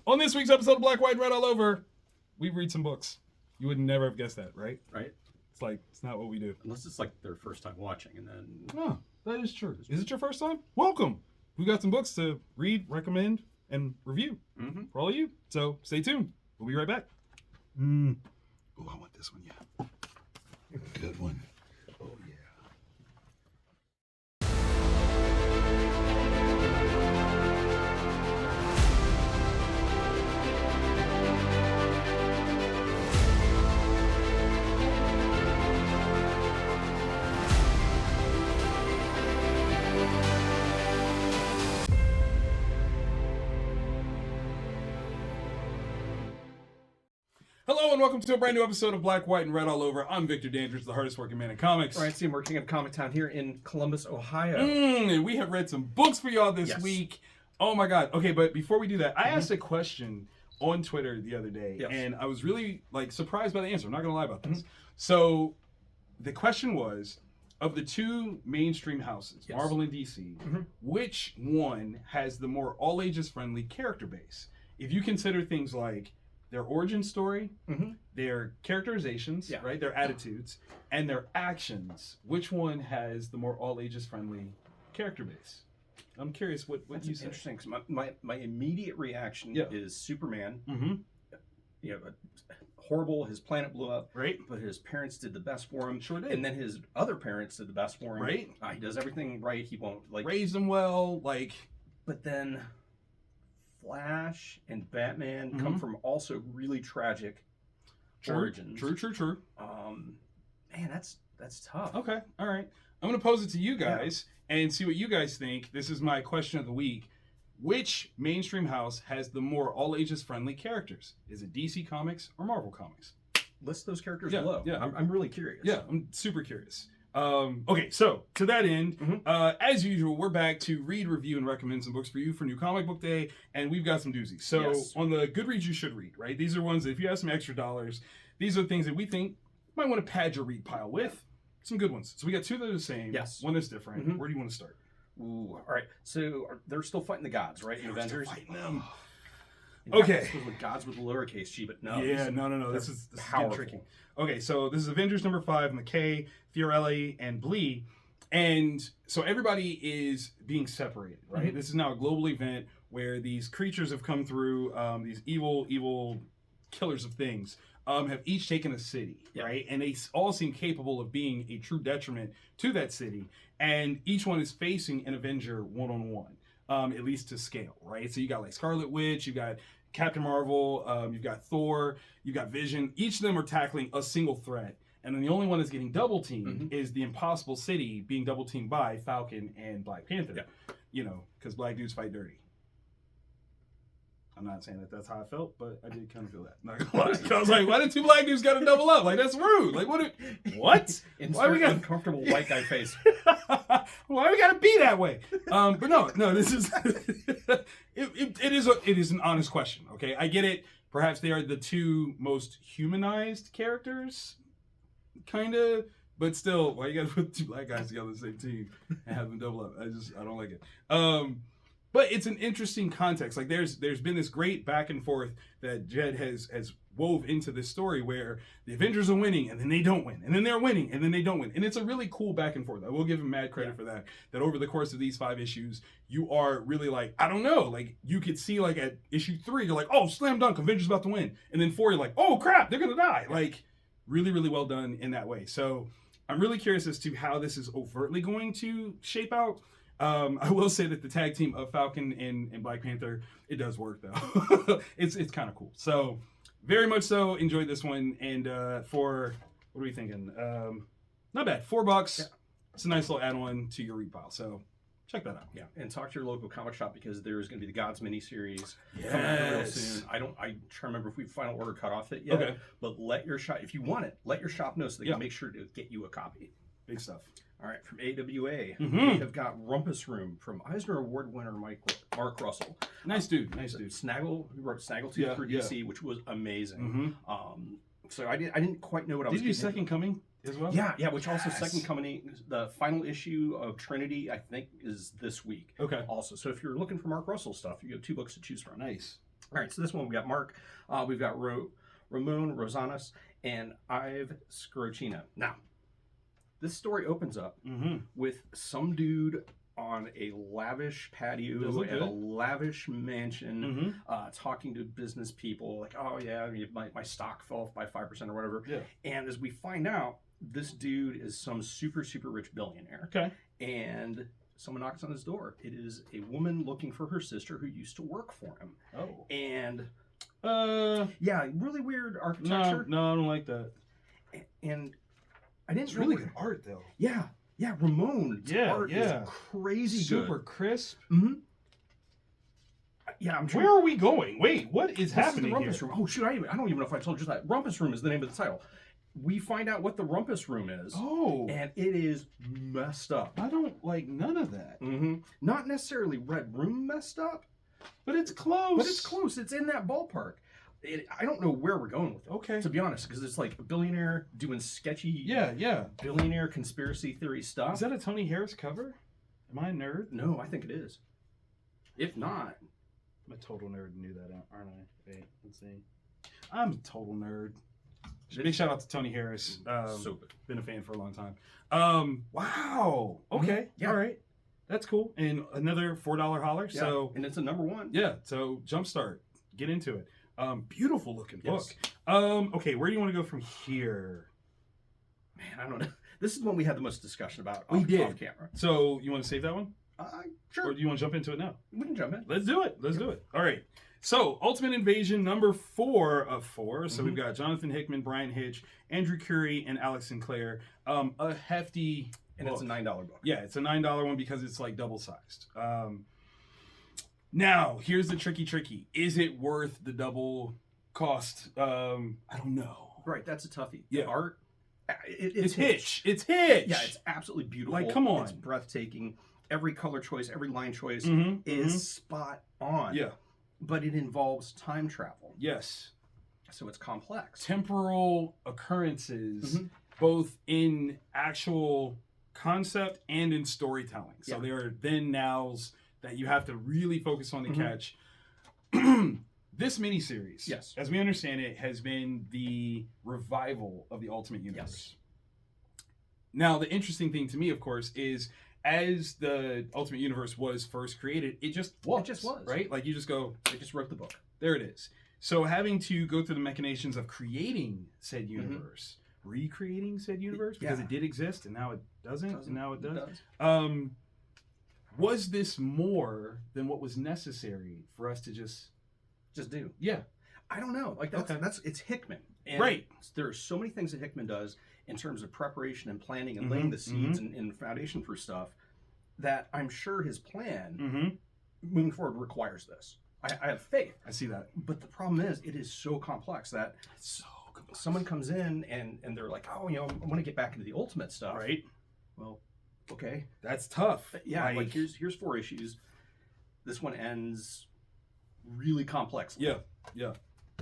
On this week's episode of Black, White, and Red All Over, we read some books. You would never have guessed that, right? Right. It's not what we do. Unless it's like their first time watching, and then... Oh, that is true. Is it your first time? Welcome. We've got some books to read, recommend, and review for all of you. So stay tuned. We'll be right back. Oh, I want this one, yeah. Good one. Oh, yeah. Hello and welcome to a brand new episode of Black, White, and Red All Over. I'm Victor Dandridge, the hardest working man in comics. Ryan Seymour, King of Comic Town here in Columbus, Ohio. And we have read some books for y'all this week. Oh my God. Okay, but before we do that, I asked a question on Twitter the other day, and I was really surprised by the answer. I'm not going to lie about this. So the question was, of the two mainstream houses, Marvel and DC, which one has the more all ages friendly character base? If you consider things like their origin story, their characterizations, right, their attitudes, and their actions, which one has the more all ages friendly character base? I'm curious what you say. Interesting, because my immediate reaction is Superman. You know, horrible, his planet blew up, right? But his parents did the best for him. Sure did. And then his other parents did the best for him. Right. He does everything right. He won't raise them well, But then Flash and Batman come from also really tragic origins. True. Man, that's tough. Okay, all right. I'm going to pose it to you guys and see what you guys think. This is my question of the week. Which mainstream house has the more all ages friendly characters? Is it DC Comics or Marvel Comics? List those characters below. Yeah, I'm really curious. Yeah, I'm super curious. Okay, so to that end, as usual, we're back to read, review, and recommend some books for you for New Comic Book Day, and we've got some doozies. So on the Goodreads you should read, right? These are ones that if you have some extra dollars, these are things that we think you might want to pad your read pile with. Some good ones. So we got two that are the same, one that's different. Where do you want to start? Ooh, all right. So they're still fighting the gods, right? In Avengers. Fighting them. Okay. With gods with lowercase g, but no. Yeah, no. This is getting tricky. Okay, so this is Avengers number 5, McKay, Fiorelli, and Blee. And so everybody is being separated, right? This is now a global event where these creatures have come through, these evil killers of things, have each taken a city, right? And they all seem capable of being a true detriment to that city. And each one is facing an Avenger one-on-one, at least to scale, right? So you got Scarlet Witch, you got Captain Marvel, you've got Thor, you've got Vision. Each of them are tackling a single threat. And then the only one that's getting double teamed is the Impossible City being double teamed by Falcon and Black Panther. You know, because black dudes fight dirty. I'm not saying that that's how I felt, but I did kind of feel that. Not gonna lie. I was like, why did two black dudes got to double up? That's rude. What? Why we got uncomfortable white guy face? Why we got to be that way? But no. This is it is an honest question. Okay, I get it. Perhaps they are the two most humanized characters, kind of. But still, why you got to put two black guys together on the same team and have them double up? I don't like it. But it's an interesting context. There's been this great back and forth that Jed has wove into this story where the Avengers are winning and then they don't win, and then they're winning and then they don't win, and it's a really cool back and forth. I will give him mad credit for that. That over the course of these 5 issues, you are really I don't know, you could see at issue 3, you're oh, slam dunk, Avengers about to win, and then 4, you're oh crap, they're gonna die. Really, really well done in that way. So I'm really curious as to how this is overtly going to shape out. I will say that the tag team of Falcon and Black Panther, it does work though. it's kind of cool. So very much so enjoyed this one. And for, what are we thinking? Not bad. $4. Yeah. It's a nice little add-on to your read pile. So check that out. Yeah, and talk to your local comic shop because there's going to be the Gods miniseries coming out real soon. I try to remember if we final order cut off it yet. Okay. But let your shop, if you want it, let your shop know so they can make sure to get you a copy. Big stuff. All right, from AWA, we have got Rumpus Room from Eisner Award winner Mark Russell. Nice dude. Snaggle, who wrote Snaggletooth for DC, which was amazing. So I didn't quite know what I was. Did you do Second Coming as well? Yeah, which also Second Coming, the final issue of Trinity, I think, is this week. Okay. Also, so if you're looking for Mark Russell stuff, you have 2 books to choose from. Nice. All right, so this one we got Mark, we've got Ramon Rosanas, and Ive Scrocina. Now, this story opens up with some dude on a lavish patio at a lavish mansion, talking to business people like, oh yeah, my stock fell off by 5% or whatever. Yeah. And as we find out, this dude is some super, super rich billionaire. Okay. And someone knocks on his door. It is a woman looking for her sister who used to work for him. Oh. And yeah, really weird architecture. No, I don't like that. And I didn't It's really good art though. Yeah, Ramon's art is crazy super good. crisp. Mm-hmm. Yeah, I'm trying. Where are we going? Wait, what is happening is the Rumpus here? Room. Oh shoot, I don't even know if I told you that. Rumpus Room is the name of the title. We find out what the Rumpus Room is. Oh. And it is messed up. I don't like none of that. Not necessarily Red Room messed up, but it's close. But it's close. It's in that ballpark. I don't know where we're going with it. Okay. To be honest, because it's like a billionaire doing sketchy billionaire conspiracy theory stuff. Is that a Tony Harris cover? Am I a nerd? No, I think it is. If not, I'm a total nerd and knew that, aren't I? Wait, let's see. I'm a total nerd. Big shout out to Tony Harris. So good. Been a fan for a long time. Wow. Okay. Yeah. All right. That's cool. And another $4 holler. Yeah. So and it's a #1. Yeah. So Jumpstart. Get into it. Beautiful looking book. Yes. Okay. Where do you want to go from here? Man, I don't know. This is the one we had the most discussion about off camera. So you want to save that one? Sure. Or do you want to jump into it now? We can jump in. Let's do it. Let's do it. All right. So, Ultimate Invasion #4 of 4. So we've got Jonathan Hickman, Brian Hitch, Andrew Curie, and Alex Sinclair. A hefty and book. It's a $9 book. Yeah, it's a $9 one because it's like double sized. Now, here's the tricky. Is it worth the double cost? I don't know. Right, that's a toughie. Yeah. The art, it's Hitch. It's Hitch. Yeah, it's absolutely beautiful. Like, come on. It's breathtaking. Every color choice, every line choice is spot on. Yeah. But it involves time travel. Yes. So it's complex. Temporal occurrences, both in actual concept and in storytelling. So there are then nows that you have to really focus on to catch. This miniseries, as we understand it, has been the revival of the Ultimate Universe. Now, the interesting thing to me, of course, is as the Ultimate Universe was first created, it just was. Right? Like you just go, they just wrote the book. There it is. So having to go through the machinations of creating said universe, recreating said universe, because it did exist and now it doesn't. And now it does. Was this more than what was necessary for us to just do? Yeah. I don't know. Like that's it's Hickman. And right. There are so many things that Hickman does in terms of preparation and planning and laying the seeds and foundation for stuff that I'm sure his plan moving forward requires this. I have faith. I see that. But the problem is it is so complex that someone comes in and they're like, oh, I want to get back into the Ultimate stuff. Right. Well, okay. That's tough. Yeah, like here's 4 issues. This one ends really complex. Yeah.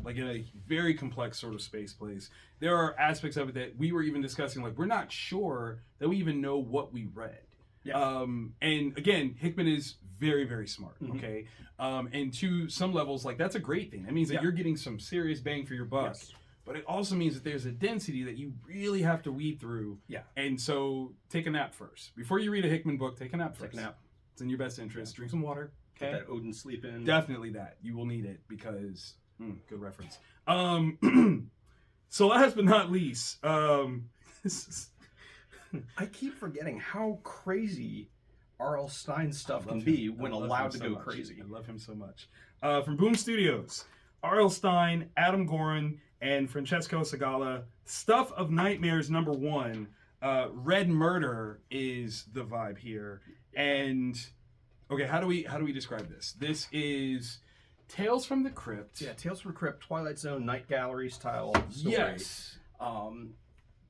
Like in a very complex sort of space place. There are aspects of it that we were even discussing, like we're not sure that we even know what we read. Yeah. And again, Hickman is very, very smart. Okay. And to some levels, like that's a great thing. That means that you're getting some serious bang for your buck. Yes. But it also means that there's a density that you really have to weed through. Yeah. And so take a nap first. Before you read a Hickman book, take a nap first. Take a nap. It's in your best interest. Drink some water. Okay. Get that Odin sleep in. Definitely that. You will need it because good reference. So last but not least, I keep forgetting how crazy R.L. Stein's stuff can be when allowed to go crazy. I love him so much. From Boom Studios, R.L. Stein, Adam Gorin, and Francesco Segala. Stuff of Nightmares #1. Red Murder is the vibe here. And okay, how do we describe this? This is Tales from the Crypt. Yeah, Tales from the Crypt, Twilight Zone, Night Gallery style story. Yes.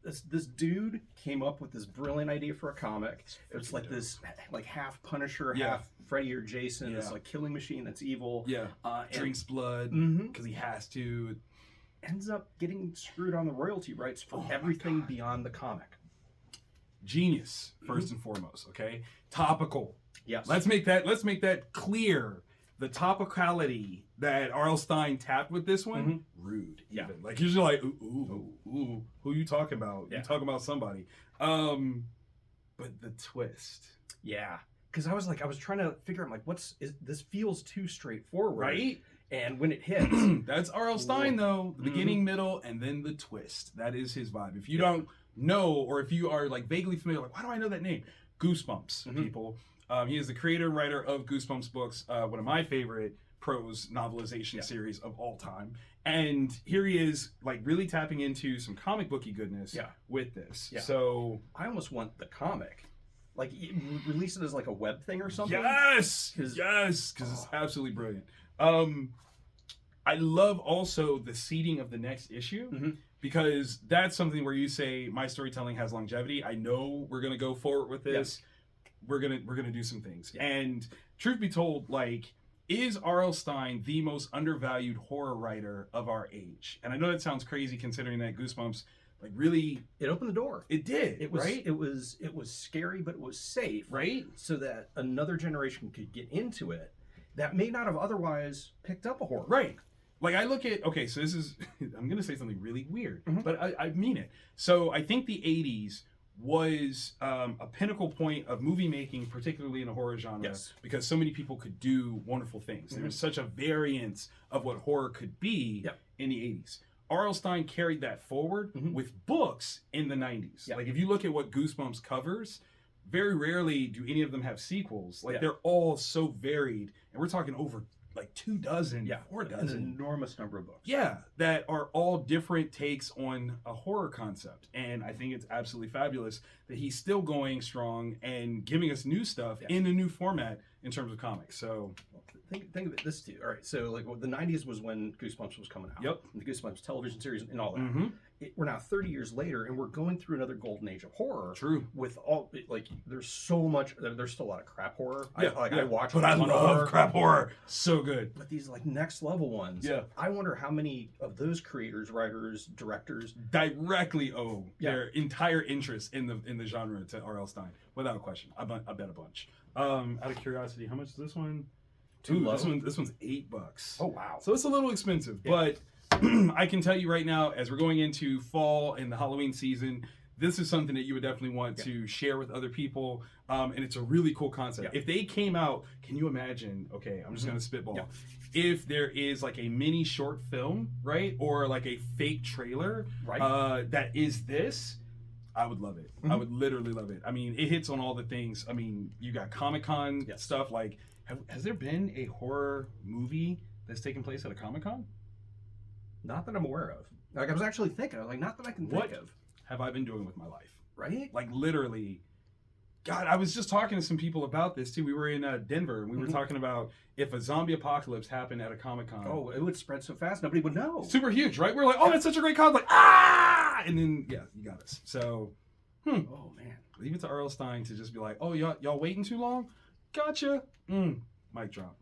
This dude came up with this brilliant idea for a comic. It's like this, like half Punisher, half Freddy or Jason. This like killing machine that's evil. Yeah. Drinks blood because he has to. Ends up getting screwed on the royalty rights for everything beyond the comic. Genius, first and foremost. Okay. Topical. Yes. Let's make that clear. the topicality that R.L. Stine tapped with this one, rude. Yeah. Even. Like, you're just like, ooh, who you talking about? Yeah. You talking about somebody. But the twist. Yeah. Because I was trying to figure out, like, this feels too straightforward. Right? And when it hits. That's R.L. Stine, though. The beginning, middle, and then the twist. That is his vibe. If you don't know, or if you are, like, vaguely familiar, like, why do I know that name? Goosebumps, people. He is the creator and writer of Goosebumps books, one of my favorite prose novelization series of all time. And here he is, like, really tapping into some comic booky goodness with this. Yeah. So I almost want the comic. Like, release it as, like, a web thing or something. Yes! Because it's absolutely brilliant. I love also the seeding of the next issue, because that's something where you say, my storytelling has longevity. I know we're going to go forward with this. We're gonna do some things. And truth be told, like, is R.L. Stine the most undervalued horror writer of our age? And I know that sounds crazy considering that Goosebumps, like, really, it opened the door. It did. It was right. It was scary, but it was safe. Right. So that another generation could get into it that may not have otherwise picked up a horror. Right. Like, I look at, okay, so this is, I'm gonna say something really weird, but I mean it. So I think the 80s was a pinnacle point of movie making, particularly in the horror genre, because so many people could do wonderful things. There was such a variance of what horror could be in the 80s. R.L. Stine carried that forward with books in the 90s. Like, if you look at what Goosebumps covers, very rarely do any of them have sequels. Like, they're all so varied, and we're talking over like 24 dozen. An enormous number of books. Yeah, that are all different takes on a horror concept. And I think it's absolutely fabulous that he's still going strong and giving us new stuff in a new format in terms of comics. So think of it this too. All right, so, like, the 90s was when Goosebumps was coming out. Yep. And the Goosebumps television series and all that. We're now 30 years later, and we're going through another golden age of horror. True. With all, like, there's so much. There's still a lot of crap horror. I watch, but I love crap horror. So good. But these, like, next level ones. Yeah. I wonder how many of those creators, writers, directors directly owe their entire interest in the genre to R.L. Stine, without a question. I bet a bunch. Out of curiosity, how much is this one? Too low? This one's $8. Oh wow! So it's a little expensive, but I can tell you right now, as we're going into fall and the Halloween season, this is something that you would definitely want to share with other people, and it's a really cool concept. If they came out, can you imagine? Okay, I'm just gonna spitball. If there is like a mini short film, right, or like a fake trailer, that is this. I would love it. I would literally love it. I mean, it hits on all the things. I mean, you got Comic-Con stuff. Like, has there been a horror movie that's taken place at a Comic-Con? Not that I'm aware of. Like, I was actually thinking, I was like, not that I can think of. Have I been doing with my life? Right? Like, literally. God, I was just talking to some people about this too. We were in Denver, and we were talking about if a zombie apocalypse happened at a Comic-Con. Oh, it would spread so fast, nobody would know. Super huge, right? We're like, oh, that's such a great con. Like, ah! And then, you got us. So, oh, man. Leave it to R.L. Stine to just be like, oh, y'all waiting too long? Gotcha. Mic drop.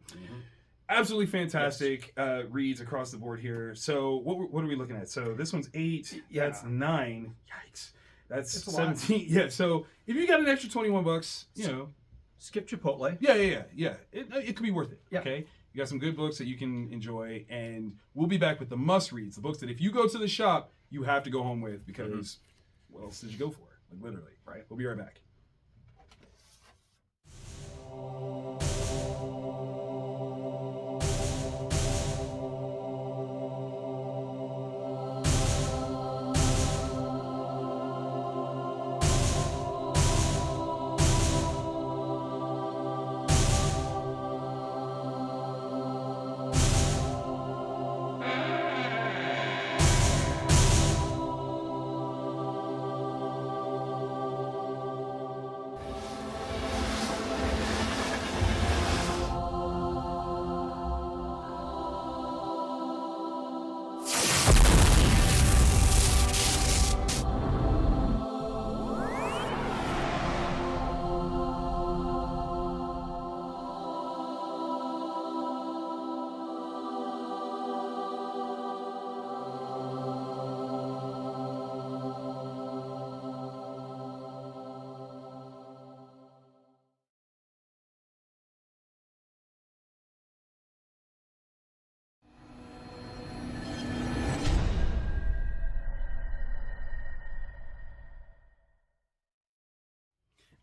Absolutely fantastic reads across the board here. So what are we looking at? So this one's 8. That's 9. Yikes. That's 17. Yeah. So if you got an extra $21, you know, skip Chipotle. Yeah. It could be worth it. Okay. You got some good books that you can enjoy, and we'll be back with the must reads, the books that if you go to the shop, you have to go home with because what else did you go for? Like, literally. Right. We'll be right back.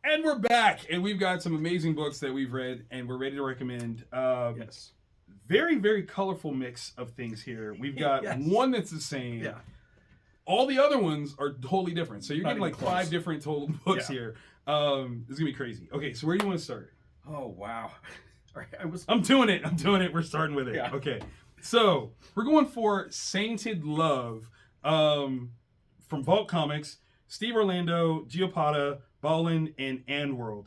And we're back, and we've got some amazing books that we've read, and we're ready to recommend. Yes. Very, very colorful mix of things here. We've got one that's the same. Yeah. All the other ones are totally different. So you're Not getting like even 5 different total books here. This is gonna be crazy. Okay, so where do you want to start? Oh wow. All right, I'm doing it. We're starting with it. Yeah. Okay. So we're going for Sainted Love from Vault Comics. Steve Orlando, Giopata, Ballin, and Anworld.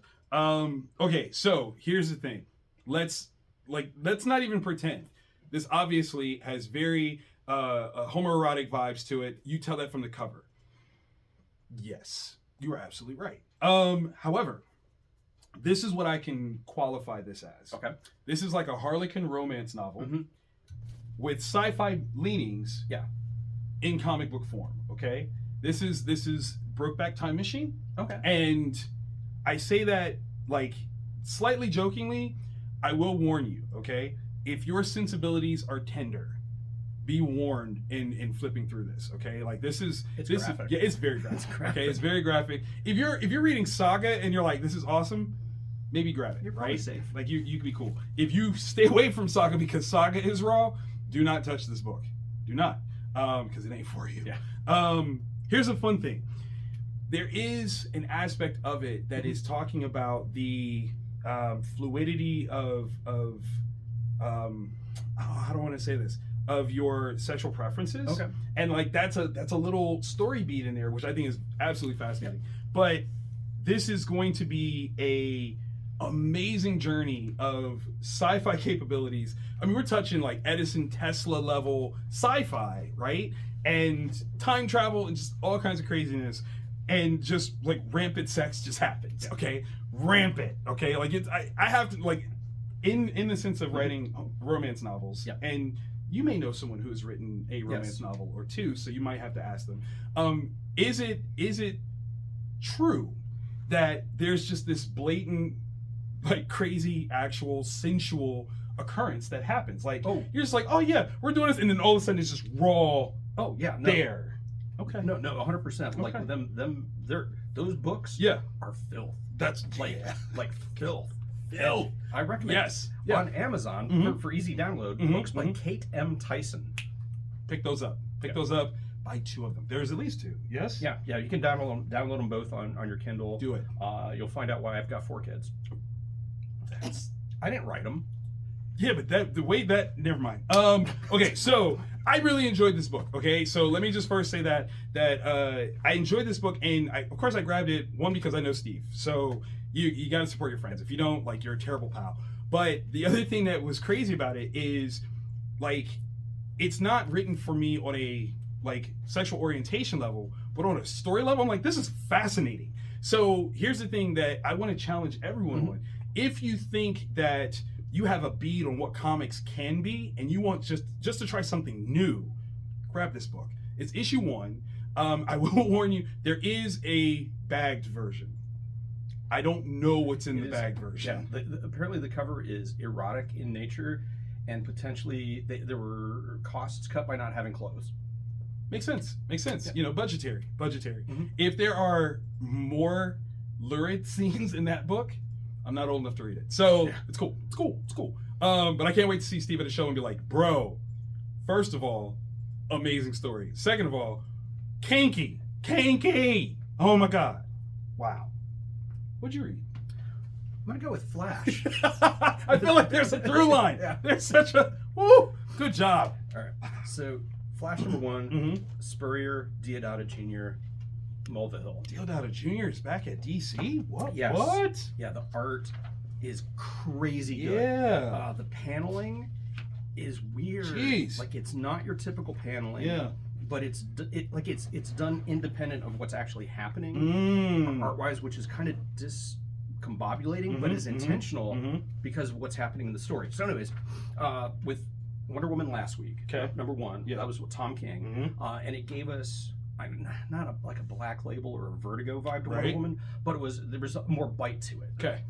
Okay, so here's the thing. Let's not even pretend. This obviously has very homoerotic vibes to it. You tell that from the cover. Yes, you are absolutely right. However, this is what I can qualify this as. Okay. This is like a Harlequin romance novel with sci-fi leanings in comic book form, okay? This is Brokeback Time Machine. Okay. And I say that like slightly jokingly. I will warn you, okay? If your sensibilities are tender, be warned in flipping through this, okay? Like this is graphic. It's very graphic. Okay, it's very graphic. If you're reading Saga and you're like, this is awesome, maybe grab it. You're probably right? safe. Like you could be cool. If you stay away from Saga because Saga is raw, do not touch this book. Do not, because it ain't for you. Yeah. Here's a fun thing. There is an aspect of it that is talking about the fluidity of how do I want to say this, of your sexual preferences. Okay. And like that's a little story beat in there, which I think is absolutely fascinating. But this is going to be a amazing journey of sci-fi capabilities. I mean, we're touching like Edison, Tesla level sci-fi, right? And time travel and just all kinds of craziness. And just like rampant sex just happens, okay? Rampant, okay? Like it's I have to like in the sense of writing romance novels, and you may know someone who has written a romance novel or two, so you might have to ask them. Is it true that there's just this blatant, like crazy, actual sensual occurrence that happens? Like you're just like, oh yeah, we're doing this, and then all of a sudden it's just raw. Oh yeah, no. There. Okay. No, 100%. Like those books are filth. That's like filth. Filth. I recommend on Amazon for easy download books by Kate M. Tyson. Pick those up. Those up. Buy 2 of them. There's at least 2. Yes. Yeah. You can download them both on your Kindle. Do it. You'll find out why I've got 4 kids. I didn't write them. Yeah, but the way that never mind. Okay, so I really enjoyed this book. Okay, so let me just first say that I enjoyed this book, and of course I grabbed it because I know Steve. So you got to support your friends. If you don't, like, you're a terrible pal. But the other thing that was crazy about it is, like, it's not written for me on a like sexual orientation level, but on a story level. I'm like, this is fascinating. So here's the thing that I want to challenge everyone on. If you think that you have a bead on what comics can be, and you want just to try something new, grab this book. It's issue 1. I will warn you, there is a bagged version. I don't know what's in the bagged version. Yeah, apparently the cover is erotic in nature, and potentially there were costs cut by not having clothes. Makes sense. Yeah. You know, budgetary. If there are more lurid scenes in that book, I'm not old enough to read it. So it's cool. But I can't wait to see Steve at a show and be like, bro, first of all, amazing story. Second of all, kinky. Oh my God. Wow. What'd you read? I'm going to go with Flash. I feel like there's a through line. There's such a, good job. All right. So Flash number 1, Spurrier, Deodato Jr., Mulvihill. Deodato Jr. is back at DC? What? Yes. What? Yeah, the art is crazy good. Yeah. The paneling is weird. Jeez. Like, it's not your typical paneling. Yeah. But it's done independent of what's actually happening art-wise, which is kind of discombobulating, but is intentional because of what's happening in the story. So anyways, with Wonder Woman last week, number 1, that was with Tom King, and it gave us not a Black Label or a Vertigo vibe to Wonder Woman, but there was more bite to it. Okay.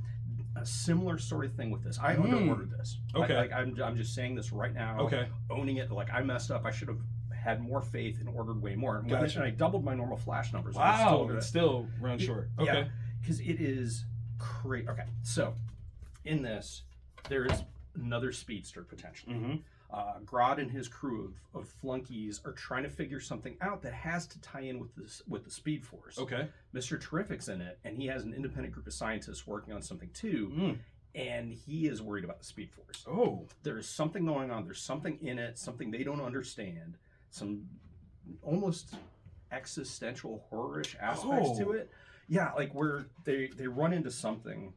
A similar sort of thing with this. I under-ordered this. Okay. I'm just saying this right now. Okay. Owning it. Like, I messed up. I should have had more faith and ordered way more. Gotcha. And I doubled my normal Flash numbers. Wow. It's still run short. Okay. because it is crazy. Okay, so in this, there is another speedster potentially. Grodd and his crew of flunkies are trying to figure something out that has to tie in with the Speed Force. Okay. Mr. Terrific's in it, and he has an independent group of scientists working on something too, and he is worried about the Speed Force. Oh. There's something going on. There's something in it, something they don't understand, some almost existential horror-ish aspects to it. Yeah, like where they run into something,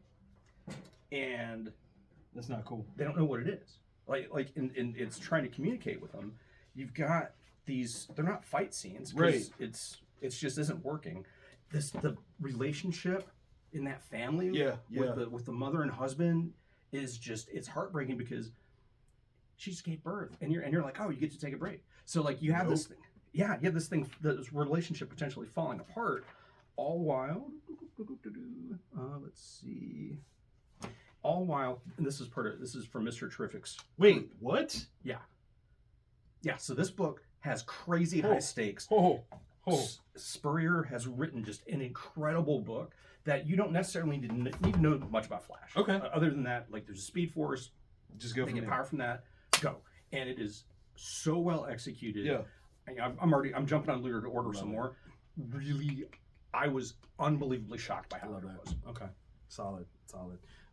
and that's not cool. They don't know what it is. And it's trying to communicate with them. You've got these. They're not fight scenes. Right. It's just isn't working. The relationship in that family. With the mother and husband is just, it's heartbreaking because she just gave birth, and you're like, oh, you get to take a break. So like you have this thing. Yeah, you have this thing. This relationship potentially falling apart, all while. Let's see. All while, and this is from Mr. Terrific's. Wait, what? Yeah. So this book has crazy high stakes. Spurrier has written just an incredible book that you don't necessarily need to know much about Flash. Okay. Other than that, like there's a Speed Force. Just go. They get power from that. Go, and it is so well executed. Yeah. I'm jumping on Leader to order some more. Really, I was unbelievably shocked by how good it was. Okay. Solid.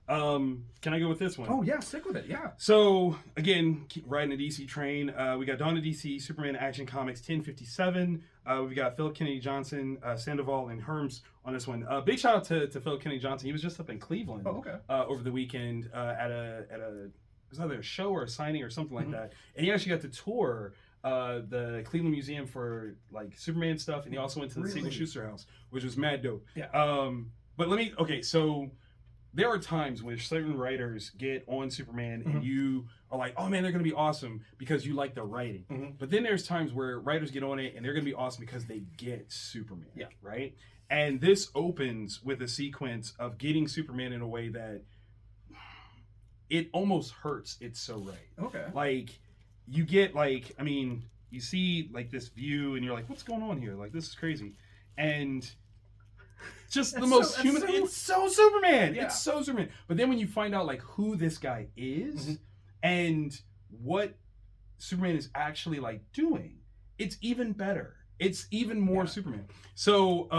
Can I go with this one? Oh yeah, stick with it. Yeah. So again, keep riding the DC train. We got Dawn of DC, Superman Action Comics 1057. We've got Philip Kennedy Johnson, Sandoval, and Herms on this one. Big shout out to Philip Kennedy Johnson. He was just up in Cleveland over the weekend at a it was either a show or a signing or something like that. And he actually got to tour the Cleveland Museum for like Superman stuff, and he also went to the Siegel Schuster house, which was mad dope. Yeah. But so there are times when certain writers get on Superman and you are like, oh man, they're going to be awesome because you like the writing. But then there's times where writers get on it and they're going to be awesome because they get Superman. Yeah. Right? And this opens with a sequence of getting Superman in a way that it almost hurts. It's so right. Okay. Like, you get you see like this view and you're like, what's going on here? Like, this is crazy. And just the most human. It's so Superman. Yeah. It's so Superman. But then when you find out like who this guy is and what Superman is actually like doing, it's even better. It's even more Superman. So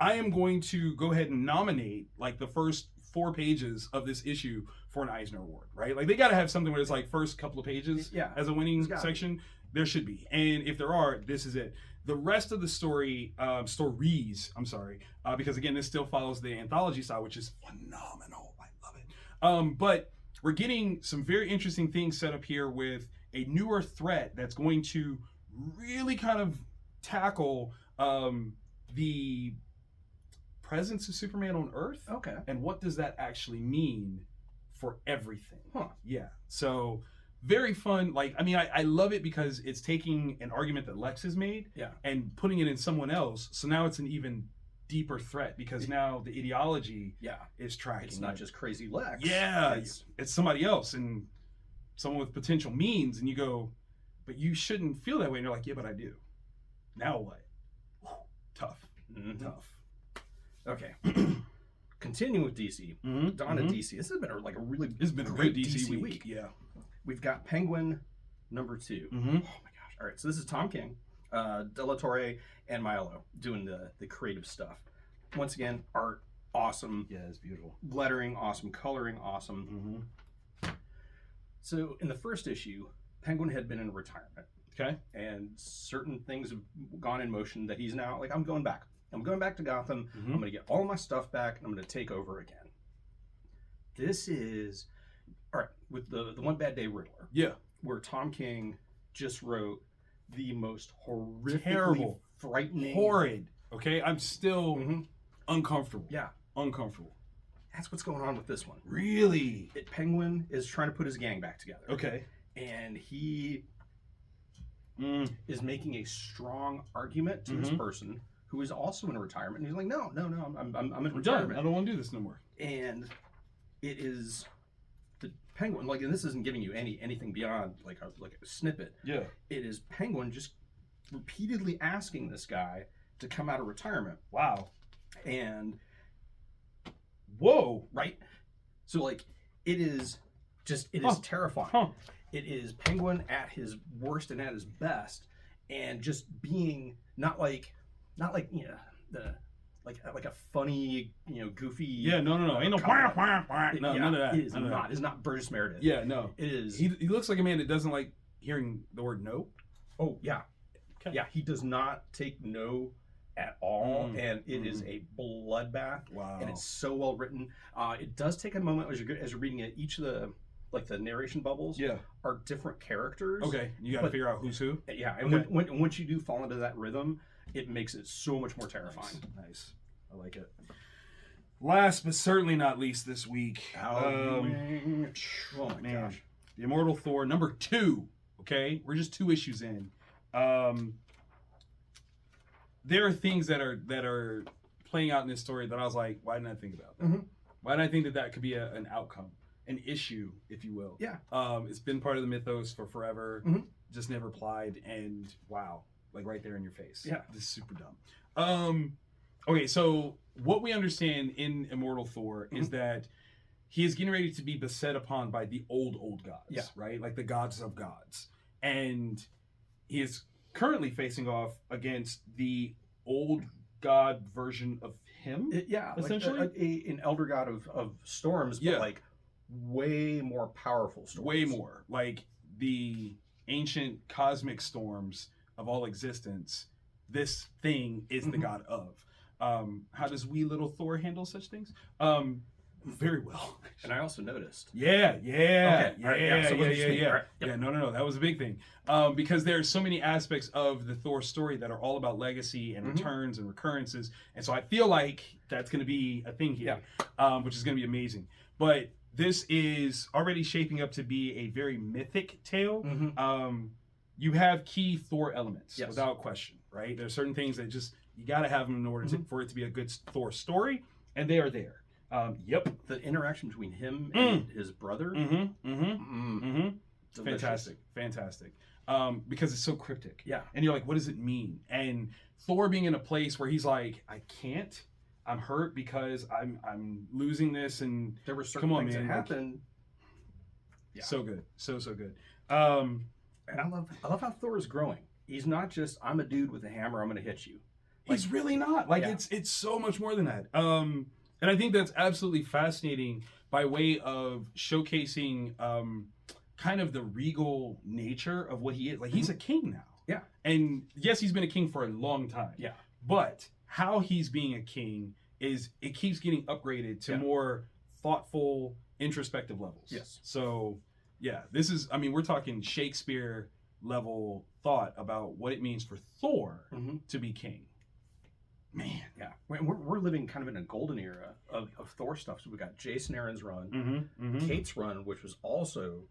I am going to go ahead and nominate like the first 4 pages of this issue for an Eisner Award, right? Like they got to have something where it's like first couple of pages as a winning section. There should be. And if there are, this is it. The rest of the stories, because again, this still follows the anthology style, which is phenomenal. I love it. But we're getting some very interesting things set up here with a newer threat that's going to really kind of tackle the presence of Superman on Earth. Okay. And what does that actually mean for everything? Yeah. So very fun. Like, I mean, I love it because it's taking an argument that Lex has made and putting it in someone else. So now it's an even deeper threat because now the ideology is tracking. It's not just crazy Lex. Yeah. It's somebody else and someone with potential means. And you go, but you shouldn't feel that way. And you're like, yeah, but I do. Now what? Tough. Tough. Okay. Continuing with DC. Dawn of DC. This has been a great DC week. Yeah. We've got Penguin number 2. Oh my gosh. All right. So this is Tom King, De La Torre, and Maiello doing the creative stuff. Once again, art awesome. Yeah, it's beautiful. Lettering awesome. Coloring awesome. So in the first issue, Penguin had been in retirement. Okay. And certain things have gone in motion that he's now like, I'm going back. I'm going back to Gotham. I'm going to get all my stuff back, and I'm going to take over again. This is, all right, with the One Bad Day Riddler. Yeah. Where Tom King just wrote the most horrifically frightening. Horrid. Okay? I'm still uncomfortable. Yeah. Uncomfortable. That's what's going on with this one. Really? Penguin is trying to put his gang back together. Okay. And he is making a strong argument to this person who is also in retirement. And he's like, no, I'm in retirement. Done. I don't want to do this no more. And it is the Penguin, like, and this isn't giving you anything beyond like a snippet. Yeah. It is Penguin just repeatedly asking this guy to come out of retirement. Wow. And Whoa. Right? So like it is terrifying. Huh. It is Penguin at his worst and at his best, and just being not like the like a funny goofy Yeah, no, ain't no wah, wah, wah. No, none of that. It is not. It's not Burgess Meredith. Yeah, no. It is. He looks like a man that doesn't like hearing the word no. Oh yeah, Okay. yeah. He does not take no at all, and it is a bloodbath. Wow. And it's so well written. It does take a moment as you're reading it. Each of the narration bubbles are different characters. Okay, you got to figure out who's who. Yeah, and once you do fall into that rhythm, it makes it so much more terrifying. Nice. I like it. Last but certainly not least this week. Oh my gosh. The Immortal Thor number 2. Okay, we're just 2 issues in. There are things that are playing out in this story that I was like, why didn't I think about that? Mm-hmm. Why didn't I think that could be an outcome, an issue, if you will? Yeah. It's been part of the mythos for forever, just never applied, and wow, like right there in your face. Yeah. This is super dumb. Okay, so what we understand in Immortal Thor is that he is getting ready to be beset upon by the old gods, right? Like the gods of gods. And he is currently facing off against the old god version of him. Essentially. Like an elder god of storms, but like way more powerful storms. Way more. Like the ancient cosmic storms of all existence, this thing is the god of. How does wee little Thor handle such things? Very well. And I also noticed. Yeah. Right, No. That was a big thing. Because there are so many aspects of the Thor story that are all about legacy and returns and recurrences. And so I feel like that's going to be a thing here, which is going to be amazing. But this is already shaping up to be a very mythic tale. You have key Thor elements, without question, right? There's certain things that just, you got to have them in order for it to be a good Thor story, and they are there. The interaction between him and his brother. Fantastic. Because it's so cryptic. Yeah. And you're like, what does it mean? And Thor being in a place where he's like, I can't. I'm hurt because I'm losing this, and there were certain things that happened. So good. So good. And I love how Thor is growing. He's not just, I'm a dude with a hammer, I'm gonna hit you. He's really not. Like it's so much more than that. And I think that's absolutely fascinating by way of showcasing kind of the regal nature of what he is. Like he's a king now. Yeah. And yes, he's been a king for a long time. Yeah. But how he's being a king is, it keeps getting upgraded to more thoughtful, introspective levels. Yes. So yeah, this is, I mean, we're talking Shakespeare level thought about what it means for Thor to be king. Man, yeah, we're living kind of in a golden era of Thor stuff. So we got Jason Aaron's run, Kate's run, which was also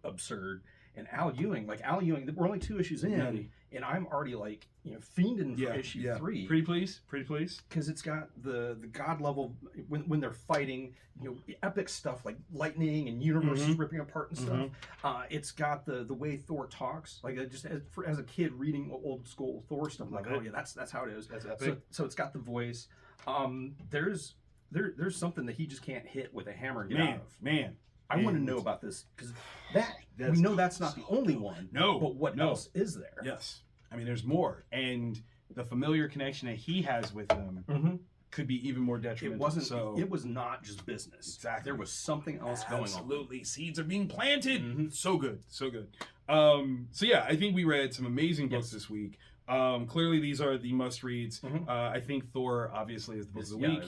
absurd, and Al Ewing. Like Al Ewing, we're only 2 issues in, and I'm already like fiending for issue 3. Pretty please, because it's got the god level when they're fighting, epic stuff like lightning and universes ripping apart and stuff. It's got the way Thor talks, like just as a kid reading old school Thor stuff. I'm like, oh yeah, that's how it is. That's epic. So it's got the voice. There's something that he just can't hit with a hammer and get out of. Man, I want to know about this, because we know that's not the only one. No, but what else is there? Yes, I mean there's more, and the familiar connection that he has with them could be even more detrimental. It was not just business. Exactly, there was something else going on. Absolutely, seeds are being planted. So good. So yeah, I think we read some amazing books this week. Clearly, these are the must reads. I think Thor obviously is the book of the week.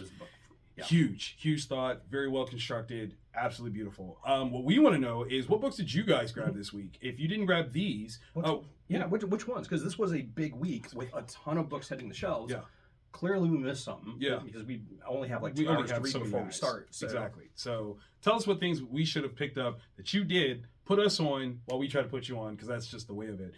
Huge thought, very well constructed, absolutely beautiful. What we want to know is, what books did you guys grab this week? If you didn't grab these, which ones? Because this was a big week with a ton of books hitting the shelves. Yeah, clearly we missed something. Yeah, because we only have like 2 hours to read before we start. So. Exactly. So tell us what things we should have picked up that you did. Put us on while we try to put you on, because that's just the way of it.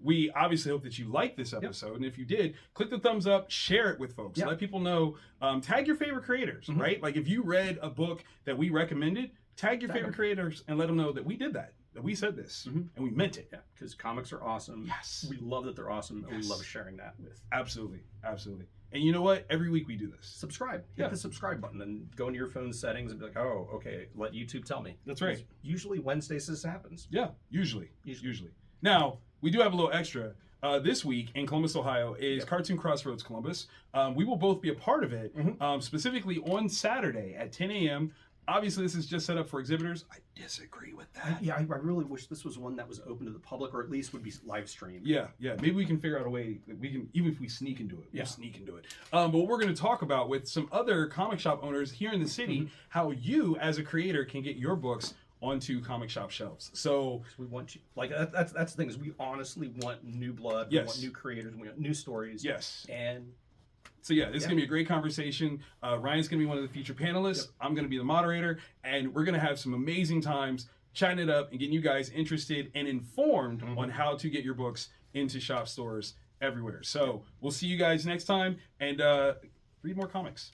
We obviously hope that you liked this episode, and if you did, click the thumbs up, share it with folks, let people know. Tag your favorite creators, right? Like if you read a book that we recommended, tag your favorite creators and let them know that we did that. that we said this and we meant it. Yeah, because comics are awesome. Yes. We love that they're awesome, and we love sharing that with. Absolutely. Absolutely. And you know what? Every week we do this. Subscribe. Hit the subscribe button and go into your phone settings and be like, oh, okay, let YouTube tell me. That's right. Usually Wednesdays this happens. Yeah, usually. Now, we do have a little extra. This week in Columbus, Ohio is Cartoon Crossroads Columbus. We will both be a part of it, specifically on Saturday at 10 a.m. Obviously, this is just set up for exhibitors. I disagree with that. I really wish this was one that was open to the public, or at least would be live streamed. Yeah. Maybe we can figure out a way that we can, even if we sneak into it, we'll sneak into it. But what we're going to talk about with some other comic shop owners here in the city, how you, as a creator, can get your books onto comic shop shelves. So we want you, like that's the thing, is we honestly want new blood. We want new creators. We want new stories. Yes. And so this is going to be a great conversation. Ryan's going to be one of the featured panelists. I'm going to be the moderator, and we're going to have some amazing times chatting it up and getting you guys interested and informed on how to get your books into shop stores everywhere. So we'll see you guys next time, and read more comics.